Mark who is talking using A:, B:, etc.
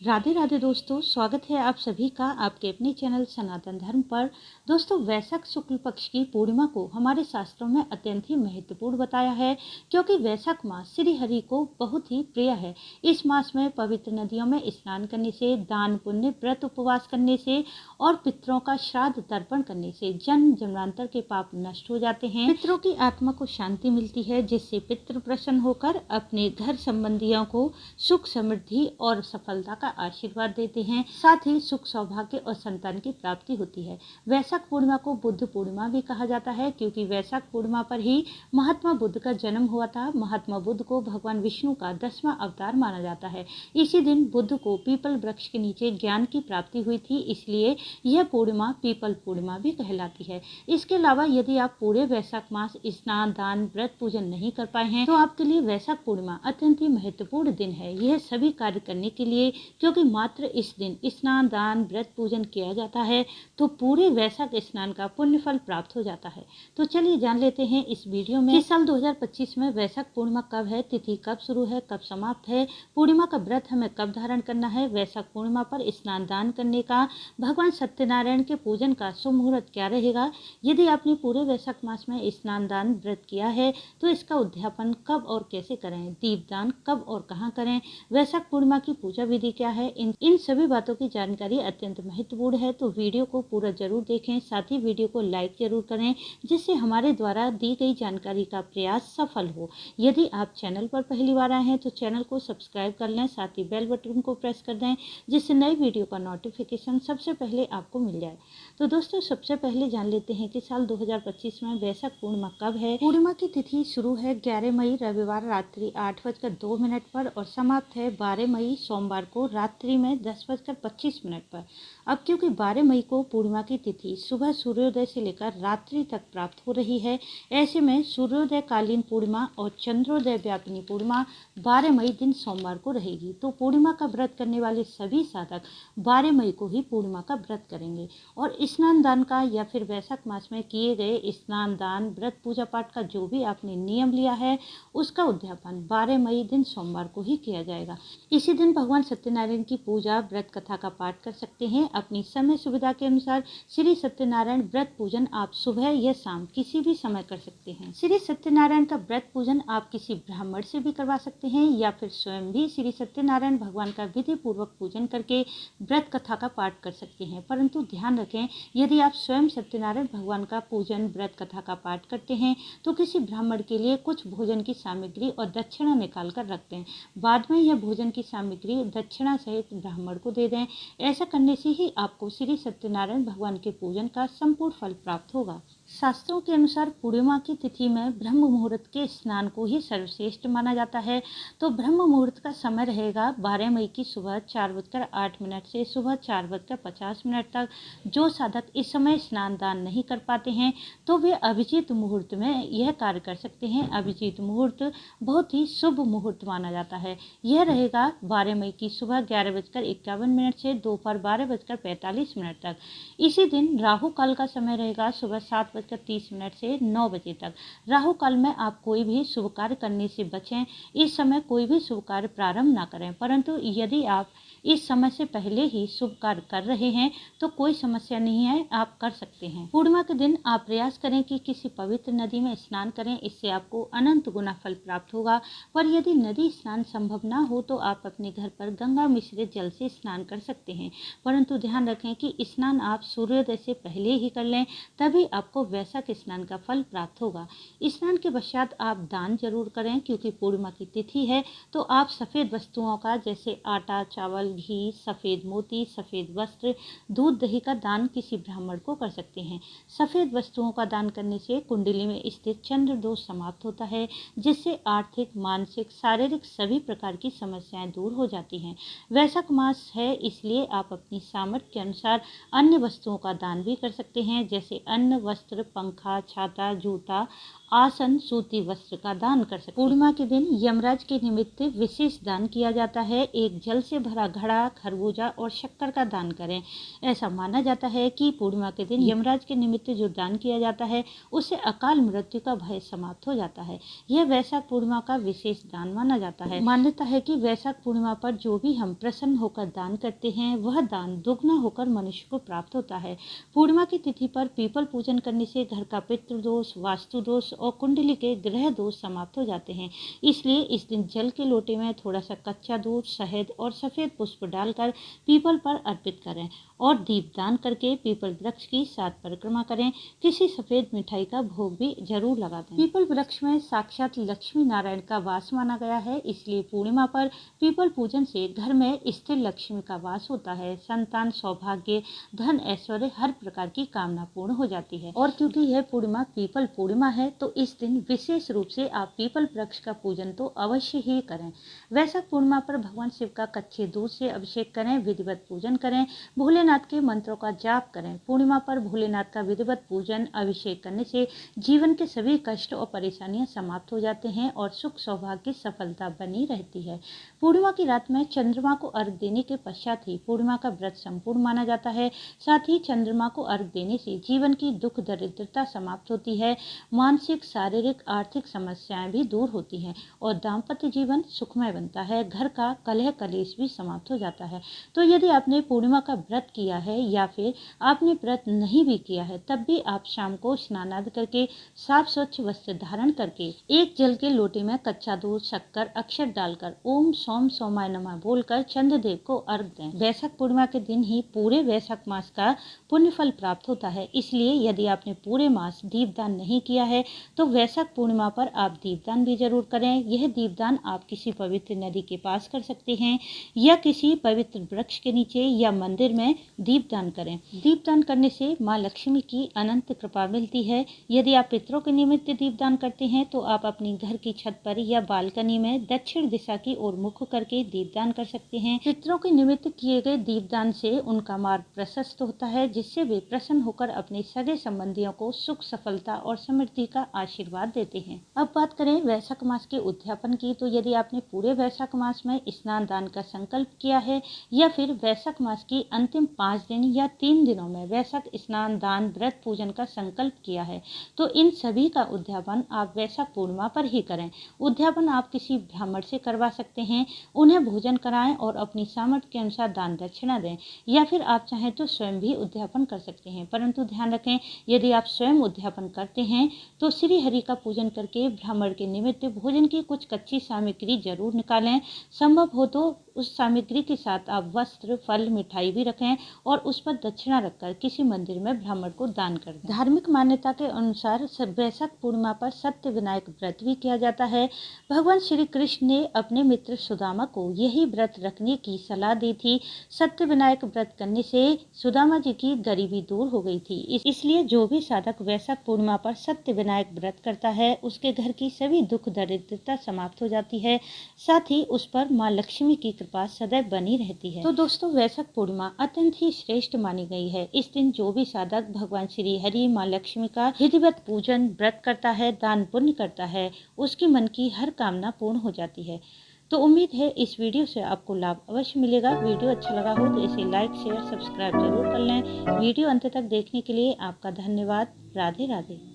A: राधे राधे दोस्तों, स्वागत है आप सभी का आपके अपने चैनल सनातन धर्म पर। दोस्तों, वैशाख शुक्ल पक्ष की पूर्णिमा को हमारे शास्त्रों में अत्यंत ही महत्वपूर्ण बताया है, क्योंकि वैशाख मास श्री हरि को बहुत ही प्रिय है। इस मास में पवित्र नदियों में स्नान करने से, दान पुण्य, व्रत उपवास करने से और पितरों का श्राद्ध तर्पण करने से जन्म जन्मांतर के पाप नष्ट हो जाते हैं। पितरों की आत्मा को शांति मिलती है, जिससे पितृ प्रसन्न होकर अपने घर संबंधियों को सुख समृद्धि और सफलता का आशीर्वाद देते हैं। साथ ही सुख सौभाग्य और संतान की प्राप्ति होती है। वैशाख पूर्णिमा को बुद्ध पूर्णिमा भी कहा जाता है, क्योंकि वैशाख पूर्णिमा पर ही महात्मा बुद्ध का जन्म हुआ था। महात्मा बुद्ध को भगवान विष्णु का 10वां अवतार माना जाता है। इसी दिन बुद्ध को पीपल वृक्ष के नीचे ज्ञान की प्राप्ति हुई थी, इसलिए यह पूर्णिमा पीपल पूर्णिमा भी कहलाती है। इसके अलावा यदि आप पूरे वैशाख मास स्नान दान व्रत पूजन नहीं कर पाए हैं, तो आपके लिए वैशाख पूर्णिमा अत्यंत ही महत्वपूर्ण दिन है। यह सभी कार्य करने के लिए, क्योंकि मात्र इस दिन स्नान दान व्रत पूजन किया जाता है, तो पूरे वैशाख स्नान का पुण्य फल प्राप्त हो जाता है। तो चलिए जान लेते हैं इस वीडियो में कि साल 2025 में वैशाख पूर्णिमा कब है, तिथि कब शुरू है, कब समाप्त है, पूर्णिमा का व्रत हमें कब धारण करना है, वैशाख पूर्णिमा पर स्नान दान करने का, भगवान सत्यनारायण के पूजन का शुभ मुहूर्त क्या रहेगा। यदि आपने पूरे वैशाख मास में स्नान दान व्रत किया है, तो इसका उद्यापन कब और कैसे करें, दीपदान कब और कहाँ करें, वैशाख पूर्णिमा की पूजा विधि क्या है, इन सभी बातों की जानकारी अत्यंत महत्वपूर्ण है। तो वीडियो को पूरा जरूर देखें, साथ ही वीडियो को लाइक जरूर करें, जिससे हमारे द्वारा दी गई जानकारी का प्रयास सफल हो। यदि आप चैनल पर पहली बार आए हैं तो चैनल को सब्सक्राइब कर लें, साथ ही बेल बटन को प्रेस कर दें, जिससे नई वीडियो का नोटिफिकेशन सबसे पहले आपको मिल जाए। तो दोस्तों, सबसे पहले जान लेते हैं कि साल 2025 में वैशाख पूर्णिमा कब है। पूर्णिमा की तिथि शुरू है 11 मई रविवार रात्रि 8:02 पर और समाप्त है 12 मई सोमवार को रात्रि में 10:25 पर। अब क्योंकि 12 मई को पूर्णिमा की तिथि सुबह सूर्योदय से लेकर रात्रि तक प्राप्त हो रही है, ऐसे में सूर्योदय कालीन पूर्णिमा और चंद्रोदय व्यापिनी पूर्णिमा 12 मई दिन सोमवार को रहेगी। तो पूर्णिमा का व्रत करने वाले सभी साधक 12 मई को ही पूर्णिमा का व्रत करेंगे और स्नान दान का या फिर वैशाख मास में किए गए स्नान दान व्रत पूजा पाठ का जो भी आपने नियम लिया है, उसका उद्यापन 12 मई दिन सोमवार को ही किया जाएगा। इसी दिन भगवान सत्यनारायण की पूजा व्रत कथा का पाठ कर सकते हैं। अपनी समय सुविधा के अनुसार श्री सत्यनारायण व्रत पूजन आप सुबह या शाम किसी भी समय कर सकते हैं। श्री सत्यनारायण का व्रत पूजन आप किसी ब्राह्मण से भी करवा सकते हैं या फिर स्वयं भी श्री सत्यनारायण भगवान का विधि पूर्वक पूजन करके व्रत कथा का पाठ कर सकते हैं। परंतु ध्यान रखें, यदि आप स्वयं सत्यनारायण भगवान का पूजन व्रत कथा का पाठ करते हैं, तो किसी ब्राह्मण के लिए कुछ भोजन की सामग्री और दक्षिणा निकाल कर रख दें। बाद में यह भोजन की सामग्री दक्षिणा सहित ब्राह्मण को दे दें। ऐसा करने से ही आपको श्री सत्यनारायण भगवान के पूजन का संपूर्ण फल प्राप्त होगा। शास्त्रों के अनुसार पूर्णिमा की तिथि में ब्रह्म मुहूर्त के स्नान को ही सर्वश्रेष्ठ माना जाता है। तो ब्रह्म मुहूर्त का समय रहेगा 12 मई की सुबह 4:08 से सुबह 4:50 तक। जो साधक इस समय स्नान दान नहीं कर पाते हैं, तो वे अभिजीत मुहूर्त में यह कार्य कर सकते हैं। अभिजीत मुहूर्त बहुत ही शुभ मुहूर्त माना जाता है। यह रहेगा 12 मई की सुबह 11:51 से दोपहर 12:45 तक। इसी दिन राहु काल का समय रहेगा सुबह 7:30 से 9 बजे तक। राहु काल में आप कोई भी शुभ कार्य करने से बचें। इस समय कोई भी शुभ कार्य प्रारंभ ना करें, परंतु यदि आप इस समय से पहले ही शुभ कार्य कर रहे हैं तो कोई समस्या नहीं है, आप कर सकते हैं। पूर्णिमा के दिन आप प्रयास करें कि किसी पवित्र नदी में स्नान करें, इससे आपको अनंत गुना फल प्राप्त होगा। पर यदि नदी स्नान संभव ना हो तो आप अपने घर पर गंगा मिश्रित जल से स्नान कर सकते हैं। परंतु ध्यान रखें कि स्नान आप सूर्योदय से पहले ही कर लें, तभी आपको वैशाख स्नान का फल प्राप्त होगा। स्नान के पश्चात आप दान जरूर करें, क्योंकि पूर्णिमा की तिथि है। तो आप सफ़ेद वस्तुओं का, जैसे आटा चावल घी, सफ़ेद मोती, सफ़ेद वस्त्र, दूध दही का दान किसी ब्राह्मण को कर सकते हैं। सफ़ेद वस्तुओं का दान करने से कुंडली में स्थित चंद्र दोष समाप्त होता है, जिससे आर्थिक मानसिक शारीरिक सभी प्रकार की समस्याएं दूर हो जाती हैं। वैशाख मास है, इसलिए आप अपनी सामर्थ्य के अनुसार अन्य वस्तुओं का दान भी कर सकते हैं, जैसे अन्न वस्त्र पंखा छाता जूता आसन, सूती वस्त्र का दान कर सकते हैं। पूर्णिमा के दिन यमराज के निमित्त विशेष दान किया जाता है। एक जल से भरा घड़ा, खरबूजा और शक्कर का दान करें। ऐसा माना जाता है कि पूर्णिमा के दिन यमराज के निमित्त जो दान किया जाता है उससे अकाल मृत्यु का भय समाप्त हो जाता है। यह वैशाख पूर्णिमा का विशेष दान माना जाता है। मान्यता है कि वैशाख पूर्णिमा पर जो भी हम प्रसन्न होकर दान करते हैं वह दान दुगना होकर मनुष्य को प्राप्त होता है। पूर्णिमा की तिथि पर पीपल पूजन करने से घर का पितृदोष, वास्तु दोष और कुंडली के ग्रह दोष समाप्त हो जाते हैं। इसलिए इस दिन जल के लोटे में थोड़ा सा कच्चा दूध, शहद और सफेद पुष्प डालकर पीपल पर अर्पित करें और दीपदान करके पीपल वृक्ष की 7 परिक्रमा करें। किसी सफेद मिठाई का भोग भी जरूर लगा दें। पीपल वृक्ष में साक्षात लक्ष्मी नारायण का वास माना गया है, इसलिए पूर्णिमा पर पीपल पूजन से घर में स्थिर लक्ष्मी का वास होता है। संतान, सौभाग्य, धन, ऐश्वर्य, हर प्रकार की कामना पूर्ण हो जाती है। और क्योंकि यह पूर्णिमा पीपल पूर्णिमा है तो इस दिन विशेष रूप से आप पीपल वृक्ष का पूजन तो अवश्य ही करें। वैशाख पूर्णिमा पर भगवान शिव का कच्चे दूध से अभिषेक करें, विधिवत पूजन करें, भोलेनाथ के मंत्रों का जाप करें। पूर्णिमा पर भोलेनाथ का विधिवत पूजन, अभिषेक करने से जीवन के सभी कष्ट और परेशानियां समाप्त हो जाते हैं और सुख, सौभाग्य, सफलता बनी रहती है। पूर्णिमा की रात में चंद्रमा को अर्घ देने के पश्चात ही पूर्णिमा का व्रत संपूर्ण माना जाता है। साथ ही चंद्रमा को अर्घ देने से जीवन की दुख दरिद्रता समाप्त होती है, मानसिक, शारीरिक, आर्थिक समस्याएं भी दूर होती हैं और दाम्पत्य जीवन सुखमय बनता है। घर का कलह कलेश भी समाप्त हो जाता है। तो यदि आपने पूर्णिमा का व्रत किया है या फिर आपने व्रत नहीं भी किया है तब भी आप शाम को स्नान आदि करके साफ स्वच्छ वस्त्र धारण करके एक जल के लोटे में कच्चा दूध, शक्कर, अक्षर डालकर ओम सोम सोमाय नमः बोलकर चंद्रदेव को अर्घ दें। वैशाख पूर्णिमा के दिन ही पूरे वैशाख मास का पुण्य फल प्राप्त होता है। इसलिए यदि आपने पूरे मास दीपदान नहीं किया है तो वैशाख पूर्णिमा पर आप दीपदान भी जरूर करें। यह दीपदान आप किसी पवित्र नदी के पास कर सकते हैं या किसी पवित्र वृक्ष के नीचे या मंदिर में दीपदान करें। दीपदान करने से माँ लक्ष्मी की अनंत कृपा मिलती है। यदि आप पितरों के निमित्त दीपदान करते हैं तो आप अपनी घर की छत पर या बालकनी में दक्षिण दिशा की ओर मुख करके दीपदान कर सकते हैं। पितरों के निमित्त किए गए दीपदान से उनका मार्ग प्रशस्त होता है, जिससे वे प्रसन्न होकर अपने सगे संबंधियों को सुख, सफलता और समृद्धि का आशीर्वाद देते हैं। अब बात करें वैशाख मास के उद्यापन की, तो यदि आपने पूरे वैशाख मास में स्नान दान का संकल्प किया है या फिर वैशाख मास की अंतिम 5 दिन या 3 दिनों में वैशाख स्नान दान व्रत पूजन का संकल्प किया है तो इन सभी का उद्यापन आप वैशाख पूर्णिमा पर ही करें। उद्यापन आप किसी ब्राह्मण से करवा सकते हैं, उन्हें भोजन कराएं और अपनी सामर्थ्य के अनुसार दान दक्षिणा दें, या फिर आप चाहें तो स्वयं भी उद्यापन कर सकते हैं। परंतु ध्यान रखें, यदि आप स्वयं उद्यापन करते हैं तो श्री हरि का पूजन करके ब्राह्मण के निमित्त भोजन की कुछ कच्ची सामग्री जरूर निकालें। संभव हो तो उस सामग्री के साथ आप वस्त्र, फल, मिठाई भी रखें और उस पर दक्षिणा रखकर किसी मंदिर में ब्राह्मण को दान कर दें। धार्मिक मान्यता के अनुसार वैशाख पूर्णिमा पर सत्य विनायक व्रत भी किया जाता है। भगवान श्री कृष्ण ने अपने मित्र सुदामा को यही व्रत रखने की सलाह दी थी। सत्य विनायक व्रत करने से सुदामा जी की गरीबी दूर हो गई थी। इसलिए जो भी साधक वैशाख पूर्णिमा पर सत्य विनायक व्रत करता है उसके घर की सभी दुख दरिद्रता समाप्त हो जाती है, साथ ही उस पर माँ लक्ष्मी की कृपा सदैव बनी रहती है। तो दोस्तों, वैशाख पूर्णिमा अत्यंत ही श्रेष्ठ मानी गई है। इस दिन जो भी साधक भगवान श्री हरि, माँ लक्ष्मी का विधिवत पूजन व्रत करता है, दान पुण्य करता है, उसकी मन की हर कामना पूर्ण हो जाती है। तो उम्मीद है इस वीडियो से आपको लाभ अवश्य मिलेगा। वीडियो अच्छा लगा हो तो इसे लाइक, शेयर, सब्सक्राइब जरूर कर लें। वीडियो अंत तक देखने के लिए आपका धन्यवाद। राधे राधे।